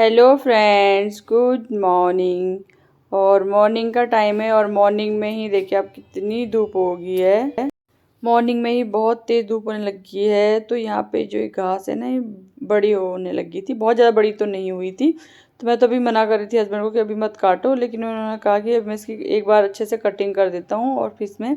Hello friends, good morning. और morning का time है और मॉर्निंग में ही देखिए आप कितनी धूप हो गई है। मॉर्निंग में ही बहुत तेज़ धूप होने लगी है। तो यहाँ पे जो ये घास है ना, ये बड़ी होने लगी थी। बहुत ज़्यादा बड़ी तो नहीं हुई थी। तो मैं तो अभी मना कर रही थी हस्बैंड को कि अभी मत काटो, लेकिन उन्होंने कहा कि अब मैं इसकी एक बार अच्छे से कटिंग कर देता हूँ और फिर इसमें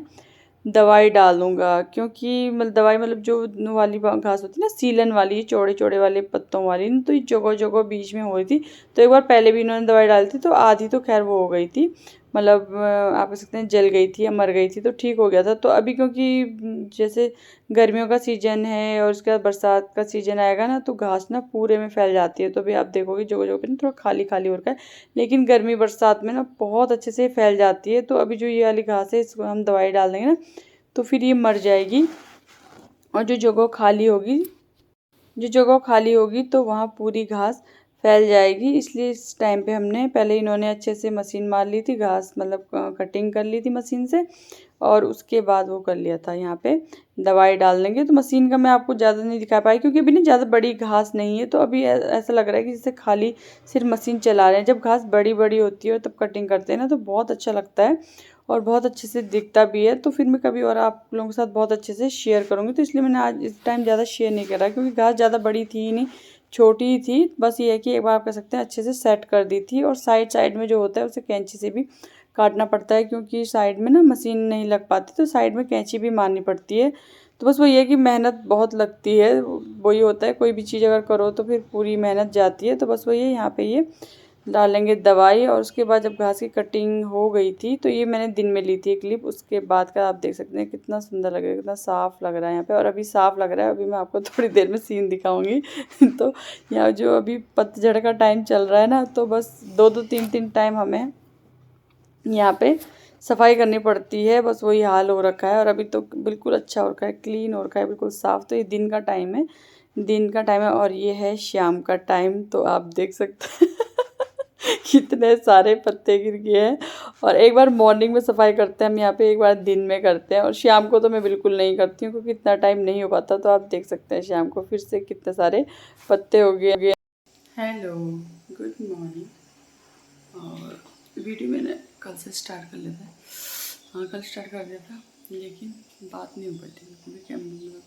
दवाई डाल दूंगा। क्योंकि मतलब दवाई मतलब जो वाली घास होती है ना, सीलन वाली, चौड़े चौड़े वाले पत्तों वाली, तो ये जगह जगह बीच में हो रही थी। तो एक बार पहले भी इन्होंने दवाई डाली थी, तो आधी तो खैर वो हो गई थी, मतलब आप कह सकते हैं जल गई थी या मर गई थी, तो ठीक हो गया था। तो अभी क्योंकि जैसे गर्मियों का सीजन है और उसके बाद बरसात का सीजन आएगा ना, तो घास ना पूरे में फैल जाती है। तो अभी आप देखोगे जगह जगह पे ना थोड़ा खाली खाली हो रखा है, लेकिन गर्मी बरसात में ना बहुत अच्छे से फैल जाती है। तो अभी जो ये वाली घास है, इसको हम दवाई डाल देंगे ना, तो फिर ये मर जाएगी। और जो जगह खाली होगी तो वहाँ पूरी घास फैल जाएगी। इसलिए इस टाइम पे हमने पहले, इन्होंने अच्छे से मशीन मार ली थी, घास मतलब कटिंग कर ली थी मशीन से, और उसके बाद वो कर लिया था। यहाँ पे दवाई डाल देंगे। तो मशीन का मैं आपको ज़्यादा नहीं दिखा पाई, क्योंकि अभी नहीं ज़्यादा बड़ी घास नहीं है। तो अभी ऐसा लग रहा है कि जैसे खाली सिर्फ मशीन चला रहे हैं। जब घास बड़ी बड़ी होती है तब कटिंग करते हैं ना, तो बहुत अच्छा लगता है और बहुत अच्छे से दिखता भी है। तो फिर मैं कभी और आप लोगों के साथ बहुत अच्छे से शेयर करूँगी। तो इसलिए मैंने आज इस टाइम ज़्यादा शेयर नहीं करा, क्योंकि घास ज़्यादा बड़ी थी ही नहीं, छोटी ही थी। बस ये है कि एक बार आप कह सकते हैं अच्छे से सेट कर दी थी। और साइड साइड में जो होता है उसे कैंची से भी काटना पड़ता है, क्योंकि साइड में ना मशीन नहीं लग पाती, तो साइड में कैंची भी मारनी पड़ती है। तो बस वो ये है कि मेहनत बहुत लगती है। वही होता है, कोई भी चीज़ अगर करो तो फिर पूरी मेहनत जाती है। तो बस वही है, यहाँ पे ये डालेंगे दवाई। और उसके बाद जब घास की कटिंग हो गई थी, तो ये मैंने दिन में ली थी क्लिप। उसके बाद का आप देख सकते हैं कितना सुंदर लग रहा है, कितना साफ़ लग रहा है यहाँ पे। और अभी साफ़ लग रहा है, अभी मैं आपको थोड़ी देर में सीन दिखाऊंगी। तो यहाँ जो अभी पतझड़ का टाइम चल रहा है ना, तो बस दो दो तीन तीन टाइम हमें यहाँ पे सफाई करनी पड़ती है। बस वही हाल हो रखा है। और अभी तो बिल्कुल अच्छा हो रखा है, क्लीन हो रखा है, बिल्कुल साफ़। तो ये दिन का टाइम है, दिन का टाइम है। और ये है शाम का टाइम। तो आप देख सकते हैं कितने सारे पत्ते गिर गए हैं। और एक बार मॉर्निंग में सफाई करते हैं हम यहाँ पे, एक बार दिन में करते हैं। और शाम को तो मैं बिल्कुल नहीं करती हूँ, क्योंकि इतना टाइम नहीं हो पाता। तो आप देख सकते हैं शाम को फिर से कितने सारे पत्ते हो गए। Hello, good morning. और वीडियो मैंने कल से स्टार्ट कर लिया था। हाँ, कल स्टार्ट कर दिया था, लेकिन बात नहीं हो पाई थी, क्योंकि क्या मतलब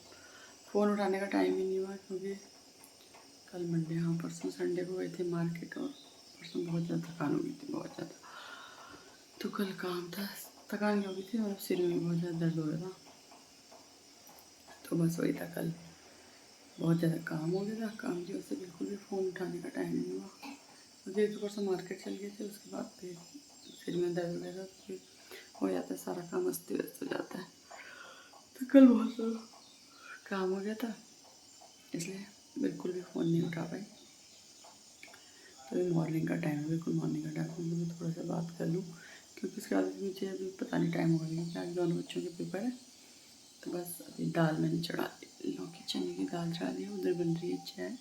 फ़ोन उठाने का टाइम ही नहीं हुआ। क्योंकि कल मंडे, हाँ परसों संडे को गए थे मार्केट, और परसों बहुत ज़्यादा थकान हो गई थी, बहुत ज़्यादा। तो कल काम था, थकान हो गई थी और सिर में बहुत ज़्यादा दर्द हो रहा था। तो बस वही था, कल बहुत ज़्यादा काम हो गया था। काम की वजह से बिल्कुल भी फ़ोन उठाने का टाइम नहीं हुआ। मुझे एक परसों मार्केट चल गए थे, उसके बाद फिर सिर में दर्द हो गया था, फिर हो जाता है सारा काम अस्त व्यस्त हो जाता है। तो कल बहुत सारा काम हो गया था, इसलिए बिल्कुल भी फ़ोन नहीं उठा पाई। तो अभी मॉर्निंग का टाइम है, बिल्कुल मॉर्निंग का टाइम है। मैं थोड़ा सा बात कर लूँ, क्योंकि उसके बाद मुझे अभी पता नहीं टाइम होगा नहीं, क्या दोनों बच्चों के पेपर है। तो बस अभी दाल मैंने चढ़ा दी, लौकी चने की दाल चढ़ा दी, उधर बन रही है चाय।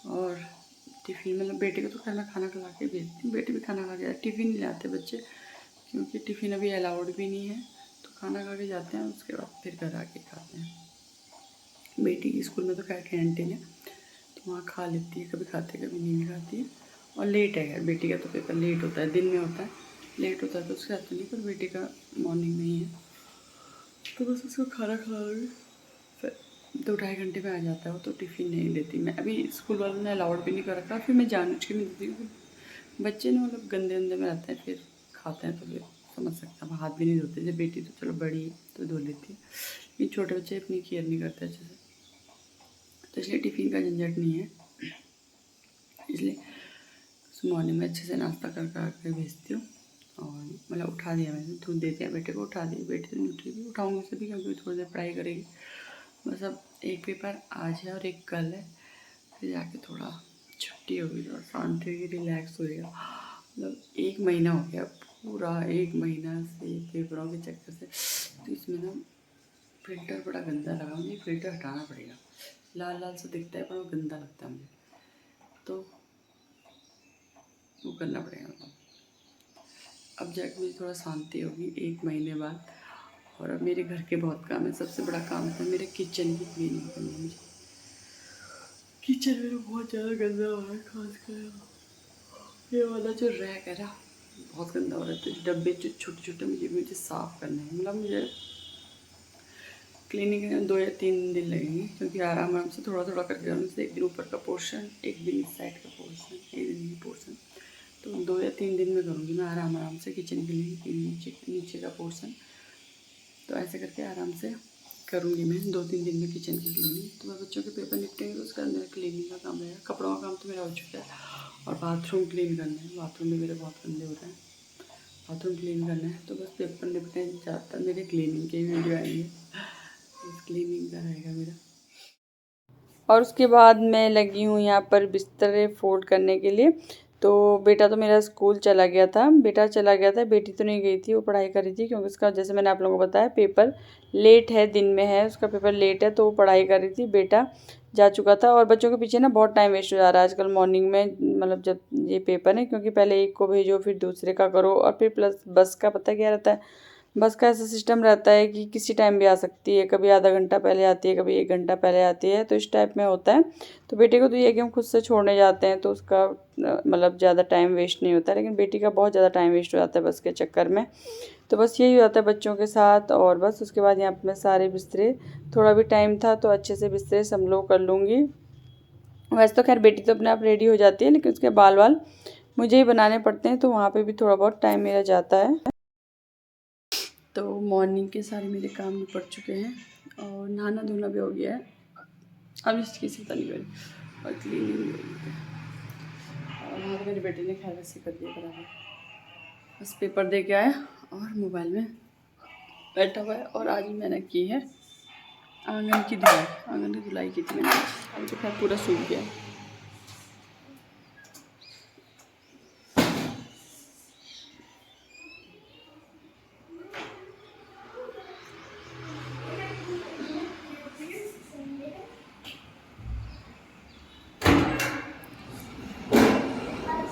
और टिफ़िन, मतलब बेटे को तो खाना खिला के भेजती हूँ, बेटे भी खाना खा के टिफ़िन नहीं लाते बच्चे, क्योंकि टिफ़िन अभी अलाउड भी नहीं है। तो खाना खा के जाते हैं, उसके बाद फिर घर आके खाते हैं। बेटी की स्कूल में तो खैर कैंटीन है, तो वहाँ खा लेती है, कभी खाती है कभी नहीं खाती है। और लेट है यार, बेटी का तो पेपर लेट होता है, दिन में होता है, लेट होता है तो उसके साथ तो नहीं, पर बेटी का मॉर्निंग में ही है। तो बस उसको खाना खिला दूँगी, फिर 2-2.5 घंटे में आ जाता है वो। तो टिफ़िन नहीं देती मैं, अभी स्कूल वालों ने अलाउड भी नहीं कर रखा। फिर मैं जानबूझ के नहीं देती, क्योंकि बच्चे ना मतलब गंदे गंदे में रहते हैं, फिर खाते हैं तो फिर समझ सकता है, हाथ भी नहीं धोते। जब बेटी तो चलो बड़ी है तो धो लेती है, लेकिन छोटे बच्चे अपनी केयर नहीं करते अच्छे से। तो इसलिए टिफ़िन का झंझट नहीं है, इसलिए मॉर्निंग में अच्छे से नाश्ता कर भेजती हूँ। और मतलब उठा दिया मैंने, दूध दे दिया बेटे को, उठा दी। बेटी तो नहीं उठेगी, उठाऊँगी उसे भी, क्योंकि थोड़ी देर पढ़ाई करेगी। बस अब एक पेपर आज है और एक कल है, फिर जाके थोड़ा छुट्टी होगी और शांति होगी, रिलैक्स होएगा। मतलब 1 महीना हो गया, पूरा 1 महीना से पेपरों के चक्कर से। तो इसमें ना फ़िल्टर बड़ा गंदा लगा मुझे, फ़िल्टर हटाना पड़ेगा। लाल लाल सा दिखता है पर वो गंदा लगता है मुझे, तो वो करना पड़ेगा। मतलब अब जाके मुझे थोड़ा शांति होगी 1 महीने बाद। और अब मेरे घर के बहुत काम है, सबसे बड़ा काम था मेरे किचन की क्लीनिंग करनी। मुझे किचन मेरा बहुत ज़्यादा गंदा हो रहा है, खास कर ये वाला जो रैक है ना बहुत गंदा हो रहा है, तो डब्बे जो छोटे छोटे मुझे साफ़ करने हैं। मतलब मुझे क्लीनिंग में 2 या 3 दिन लगेंगे, क्योंकि आराम आराम से थोड़ा थोड़ा करके करूँगी। जैसे एक दिन ऊपर का पोर्शन, एक दिन इस साइड का पोर्शन, एक दिन ये पोर्शन, तो 2 या 3 दिन में करूँगी मैं आराम आराम से किचन क्लीनिंग, नीचे का पोर्शन। तो ऐसे करके आराम से करूँगी मैं 2-3 दिन में किचन की क्लीनिंग। तो मैं बच्चों के पेपर निपटेंगे तो उसका मेरा क्लीनिंग का काम रहेगा। कपड़ों का काम तो मेरा हो चुका है, और बाथरूम क्लीन करना है। बाथरूम भी मेरे बहुत गंदे हो रहे हैं, बाथरूम क्लीन करना है। तो बस पेपर निपटे, ज़्यादातर मेरे क्लीनिंग के ही वीडियो आएंगे, बस क्लीनिंग का रहेगा मेरा। और उसके बाद मैं लगी हूँ यहाँ पर बिस्तर फोल्ड करने के लिए। तो बेटा तो मेरा स्कूल चला गया था, बेटा चला गया था, बेटी तो नहीं गई थी, वो पढ़ाई कर रही थी, क्योंकि उसका जैसे मैंने आप लोगों को बताया पेपर लेट है, दिन में है, उसका पेपर लेट है, तो वो पढ़ाई कर रही थी। बेटा जा चुका था। और बच्चों के पीछे ना बहुत टाइम वेस्ट हो जा रहा है आजकल मॉर्निंग में, मतलब जब ये पेपर है, क्योंकि पहले एक को भेजो फिर दूसरे का करो, और फिर प्लस बस का पता क्या रहता है, बस का ऐसा सिस्टम रहता है कि किसी टाइम भी आ सकती है, कभी आधा घंटा पहले आती है, कभी 1 घंटा पहले आती है, तो इस टाइप में होता है। तो बेटे को तो ये है कि हम खुद से छोड़ने जाते हैं, तो उसका मतलब ज़्यादा टाइम वेस्ट नहीं होता है, लेकिन बेटी का बहुत ज़्यादा टाइम वेस्ट हो जाता है बस के चक्कर में। तो बस यही होता है बच्चों के साथ। और बस उसके बाद यहाँ पर मैं सारे बिस्तरे, थोड़ा भी टाइम था तो अच्छे से बिस्तरे समलो कर लूँगी। वैसे तो खैर बेटी तो अपने आप रेडी हो जाती है, लेकिन उसके बाल वाल मुझे ही बनाने पड़ते हैं, तो वहाँ पे भी थोड़ा बहुत टाइम मेरा जाता है। तो मॉर्निंग के सारे मेरे काम निपट चुके हैं, और नहाना धोना भी हो गया है, अब इसकी चिंता नहीं करी, और क्लीनिंग भी हो गई है। और वहाँ मेरे बेटे ने खैर वैसे कर दिया बराबर, बस पेपर दे के आया और मोबाइल में बैठा हुआ है। और आज मैंने की है आंगन की धुलाई, आंगन की धुलाई की थी मैंने, अभी तो खैर पूरा सूख गया है।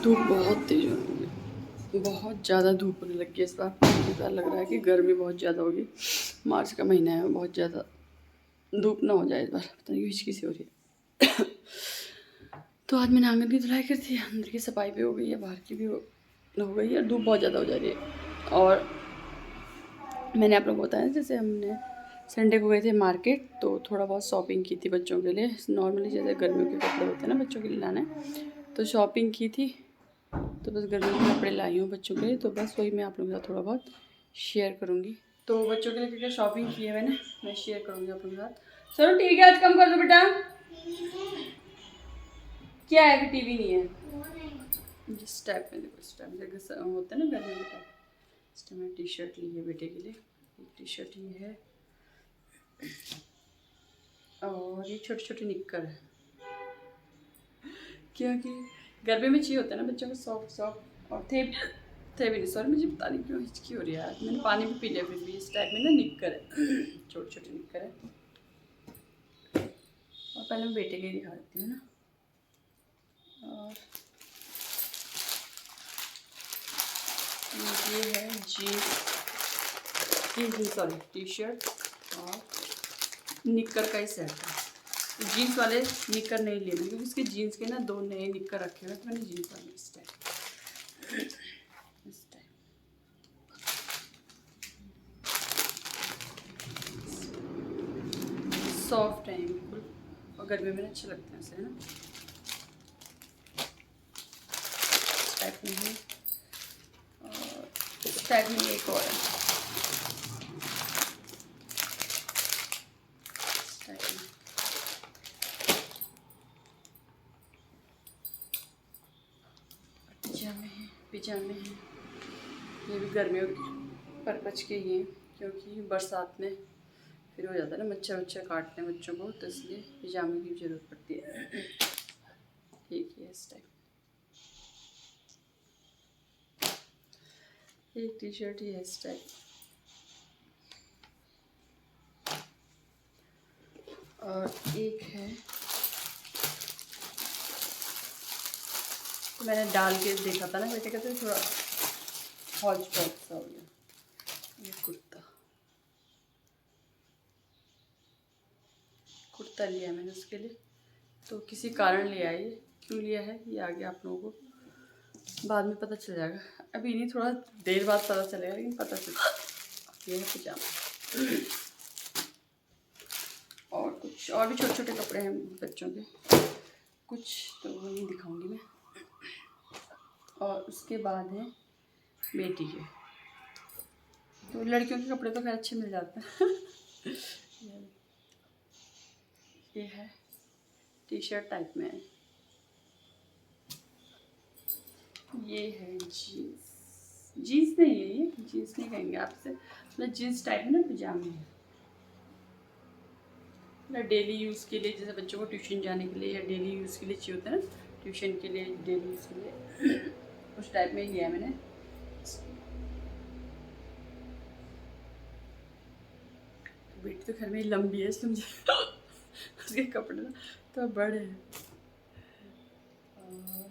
धूप बहुत तेज हो रही है, बहुत ज़्यादा धूप होने लग गई है इस बार। पहली लग रहा है कि गर्मी बहुत ज़्यादा होगी, मार्च का महीना है, बहुत ज़्यादा धूप ना हो जाए इस बार, पता नहीं हिचकी सी हो रही है। तो आज मैंने आंगन की धुलाई कर दी, अंदर की सफाई भी हो गई है, बाहर की भी हो गई है। धूप बहुत ज़्यादा हो जा रही है। और मैंने आप लोगों को बताया जैसे हमने संडे को गए थे मार्केट, तो थोड़ा बहुत शॉपिंग की थी बच्चों के लिए। नॉर्मली जैसे गर्मियों के कपड़े होते हैं ना बच्चों के लिए लाने, तो शॉपिंग की थी। तो बस गर्मियों के कपड़े लाई हूँ बच्चों के लिए, तो बस वही मैं आप लोगों के साथ थोड़ा बहुत शेयर करूँगी। तो बच्चों के लिए क्या शॉपिंग की है मैंने, मैं शेयर करूँगी आप लोगों के साथ। चलो ठीक है, आज कम कर दो बेटा। क्या है कि टीवी नहीं है, जिस टाइप में देखो, इस टाइप जैसे होता है ना गर्मी के टाइप। इस टाइप में टी शर्ट ली है बेटे के लिए, एक टी शर्ट ये है, और ये छोटे छोटे निक्कर है, क्योंकि गर्मी में चाहिए होता है ना बच्चों को सॉफ्ट सॉफ्ट। और थे भी नहीं, सॉरी मुझे पता नहीं क्यों हिचकी हो रही है यार, मैंने पानी भी पी लिया, फिर भी इस टाइप में ना निक्कर है, छोटे छोटे निक्कर है। और पहले मैं बेटे के ही दिखा देती हूँ ना। और ये है जीन्स, सॉरी टी शर्ट और निक्कर का ही सेट है। जीन्स वाले निक्कर नहीं लिए मैंने, क्योंकि उसके जीन्स के ना 2 नए निक्कर रखे हुए, तो मैंने जीन्स वाले इस टाइप सॉफ्ट है बिल्कुल, और गर्मी में अच्छे लगते हैं ऐसे, है ना, इस टाइप में है। और इस टाइप में एक और है, इस टाइप में। पिजामे हैं, ये भी गर्मियों पर्पज के ही हैं, क्योंकि बरसात में फिर हो जाता है ना मच्छर वच्छर काटते हैं बच्चों को, तो इसलिए पिजामे की ज़रूरत पड़ती है। ठीक है, इस टाइप एक टी शर्ट ही है इस टाइप, और एक है तो मैंने डाल के देखा था ना बेटे का, तो थोड़ा हॉज पॉच सा हो गया। ये कुर्ता लिया मैंने उसके लिए, तो किसी कारण लिया है, ये क्यों लिया है ये आगे आप लोगों को बाद में पता चल जाएगा, अभी नहीं, थोड़ा देर बाद पता चलेगा, लेकिन पता चल जाएगा। ये है पजामा। और कुछ और भी छोटे छोटे कपड़े हैं बच्चों के, कुछ तो वो नहीं दिखाऊंगी मैं। और उसके बाद है बेटी के, तो लड़कियों के कपड़े तो खैर अच्छे मिल जाते हैं। ये है टी शर्ट टाइप में है, ये है जीन्स, जीन्स नहीं है, ये जीन्स नहीं कहेंगे आपसे, मतलब जीन्स टाइप में ना पजामे है, मतलब डेली यूज़ के लिए, जैसे बच्चों को ट्यूशन जाने के लिए या डेली यूज़ के लिए चाहिए होता है ना, ट्यूशन के लिए, डेली यूज़ के लिए, उस टाइप में लिया है मैंने। बेटी तो घर में लंबी है, समझे। उसके कपड़े तो बड़े हैं। और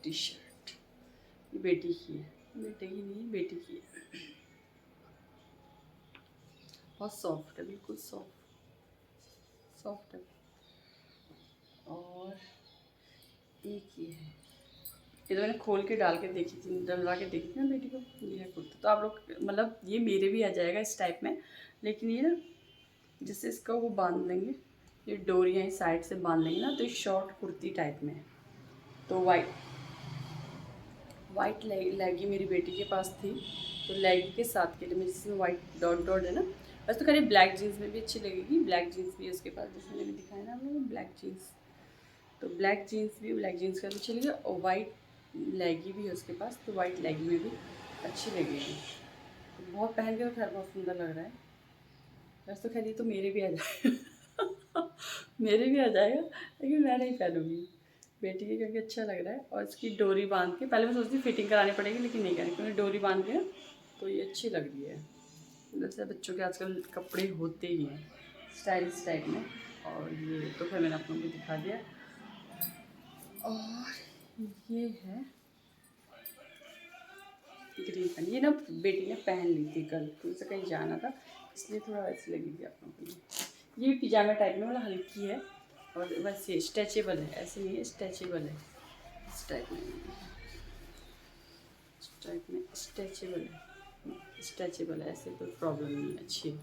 टी शर्ट ये बेटी की है, बेटे की नहीं, बेटी की है। बहुत सॉफ्ट है, बिल्कुल सॉफ्ट है। और एक ये है, ये तो मैंने खोल के डाल के देखी थी, डलवा के देखी थी ना बेटी को। ये है कुर्ता, तो आप लोग मतलब ये मेरे भी आ जाएगा इस टाइप में, लेकिन ये ना जैसे इसका वो बांध लेंगे, ये डोरियाँ इस साइड से बांध लेंगे ना, तो ये शॉर्ट कुर्ती टाइप में है। तो वाइट लेगी मेरी बेटी के पास थी, तो लेगी के साथ के लिए मैं, जिसमें वाइट डॉट डॉट है ना, बस तो खैर ब्लैक जीन्स में भी अच्छी लगेगी, ब्लैक जीन्स भी है उसके पास, जैसे मैंने दिखाया ना आप लोगों को ब्लैक जीन्स, तो ब्लैक जीन्स का भी चलेगा, और वाइट लेगी भी है उसके पास, तो वाइट लेगी में भी अच्छी लगेगी। तो बहुत पहन के तो खैर बहुत सुंदर लग रहा है। वैसे तो खैर ये तो मेरे भी आ जाएगा। मेरे भी आ जाएगा, लेकिन मैं नहीं पहनूंगी बेटी की, क्योंकि अच्छा लग रहा है। और इसकी डोरी बांध के, पहले मैं सोचती फिटिंग करानी पड़ेगी, लेकिन नहीं करानी, क्योंकि डोरी बांध के तो ये अच्छी लग रही है। जैसे बच्चों के आजकल कपड़े होते ही हैं स्टाइलिश टाइप में। और ये तो फिर मैंने आप लोगों को दिखा दिया। और ये है ग्रीन पैंट, ये ना बेटी ने पहन ली थी कल, तो उसे कहीं जाना था, इसलिए थोड़ा वैसी लगी थी आप लोगों को। ये पिजामा टाइप में, मतलब हल्की है, और वैसे स्ट्रेचेबल है, ऐसे नहीं है, स्ट्रेचेबल है, इस टाइप में, इस टाइप में स्ट्रेचेबल है, स्ट्रेचेबल है, ऐसे कोई प्रॉब्लम नहीं है, अच्छी है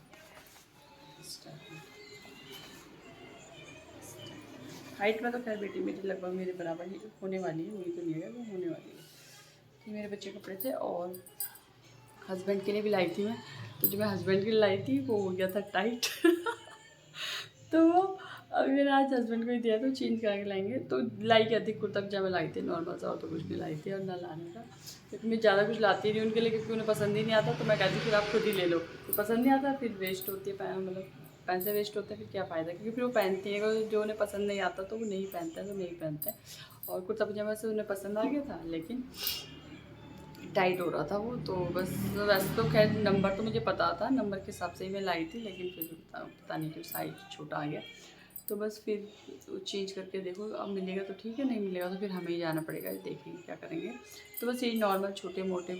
इस टाइप में। हाइट में तो खैर बेटी मेरी लगभग मेरे बराबर ही होने वाली है, वही तो नहीं है, वो होने वाली है। ये मेरे बच्चे कपड़े थे, और हस्बैंड के लिए भी लाई थी मैं, तो जो मैं हस्बैंड के लिए लाई थी वो हो गया था टाइट। तो अभी मैंने आज हस्बैंड को ही दिया, तो चेंज करा के लाएंगे। तो लाई क्या थी, कुर्ता पजामा लाई थी नॉर्मल सा, और तो कुछ नहीं लाई थी, और ना लाने का, क्योंकि मैं ज़्यादा कुछ लाती नहीं उनके लिए, क्योंकि उन्हें पसंद ही नहीं आता, तो मैं कहती फिर आप खुद ही ले लो, तो पसंद नहीं आता फिर वेस्ट होती है, मतलब पैसे वेस्ट होते हैं, फिर क्या फ़ायदा, क्योंकि फिर वो पहनती है, जो उन्हें पसंद नहीं आता तो वो नहीं पहनता है, तो नहीं पहनते हैं। और कुर्ता पजामा से उन्हें पसंद आ गया था, लेकिन टाइट हो रहा था वो, तो बस वैसे तो खैर नंबर तो मुझे पता था, नंबर के हिसाब से ही मैं लाई थी, लेकिन फिर पता नहीं क्यों साइज छोटा आ गया, तो बस फिर चेंज करके देखो, अब मिलेगा तो ठीक है, नहीं मिलेगा तो फिर हमें ही जाना पड़ेगा, देखेंगे क्या करेंगे। तो बस यही नॉर्मल छोटे मोटे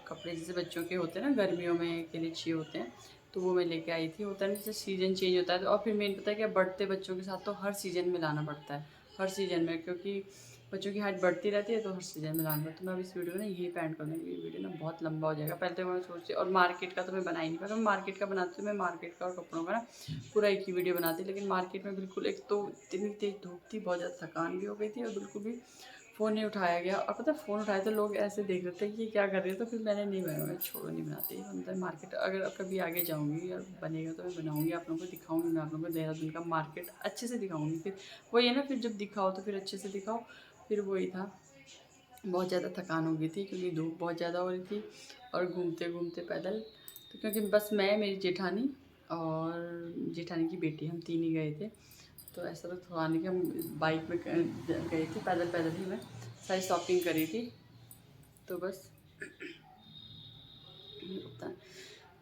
कपड़े जैसे बच्चों के होते हैं ना, गर्मियों में के लिए चाहिए होते हैं, तो वो मैं लेके आई थी। होता है ना जैसे सीज़न चेंज होता है, तो और फिर मेन पता है क्या, बढ़ते बच्चों के साथ तो हर सीज़न में लाना पड़ता है, हर सीज़न में, क्योंकि बच्चों की हाइट बढ़ती रहती है, तो हर सीज़न में लाना। तो मैं अब इस वीडियो में यही पैंट करूँगी, ये वीडियो ना बहुत लंबा हो जाएगा। पहले तो मैं सोचती, और मार्केट का तो मैं बना ही नहीं पाता, मैं मार्केट का बनाती हूँ, मैं मार्केट का और कपड़ों का ना पूरा एक ही वीडियो बनाती, लेकिन मार्केट में बिल्कुल, एक तो इतनी तेज़ धूप थी, बहुत ज़्यादा थकान भी हो गई थी, और बिल्कुल भी फ़ोन नहीं उठाया गया। और पता फ़ोन उठाए तो लोग ऐसे देख रहे थे कि क्या कर रही है, तो फिर मैंने नहीं बनाया, मैं छोड़ो नहीं बनाती, मतलब मार्केट अगर कभी आगे जाऊँगी या बनेगा तो मैं बनाऊँगी, आप लोगों को दिखाऊँगी, मैं आप लोगों को देहरादून का मार्केट अच्छे से दिखाऊँगी। फिर वही है ना, फिर जब दिखाओ तो फिर अच्छे से दिखाओ। फिर वही था, बहुत ज़्यादा थकान हो गई थी, क्योंकि धूप बहुत ज़्यादा हो रही थी, और घूमते घूमते पैदल, तो क्योंकि बस मैं, मेरी जेठानी और जेठानी की बेटी, हम तीन ही गए थे, तो ऐसा तो थोड़ा नहीं कि हम बाइक में गए थे, पैदल पैदल ही मैं सारी शॉपिंग करी थी। तो बस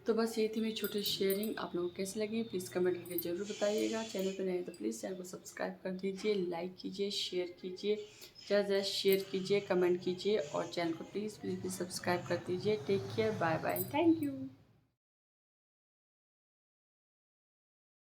तो बस ये थी मेरी छोटी शेयरिंग। आप लोगों को कैसी लगी प्लीज़ कमेंट करके ज़रूर बताइएगा। चैनल पर नए हैं तो प्लीज़ चैनल को सब्सक्राइब कर दीजिए, लाइक कीजिए, शेयर कीजिए, ज़्यादा से ज़्यादा शेयर कीजिए, कमेंट कीजिए, और चैनल को प्लीज़ प्लीज़ प्लीज़ सब्सक्राइब कर दीजिए। Take care, bye bye, thank you.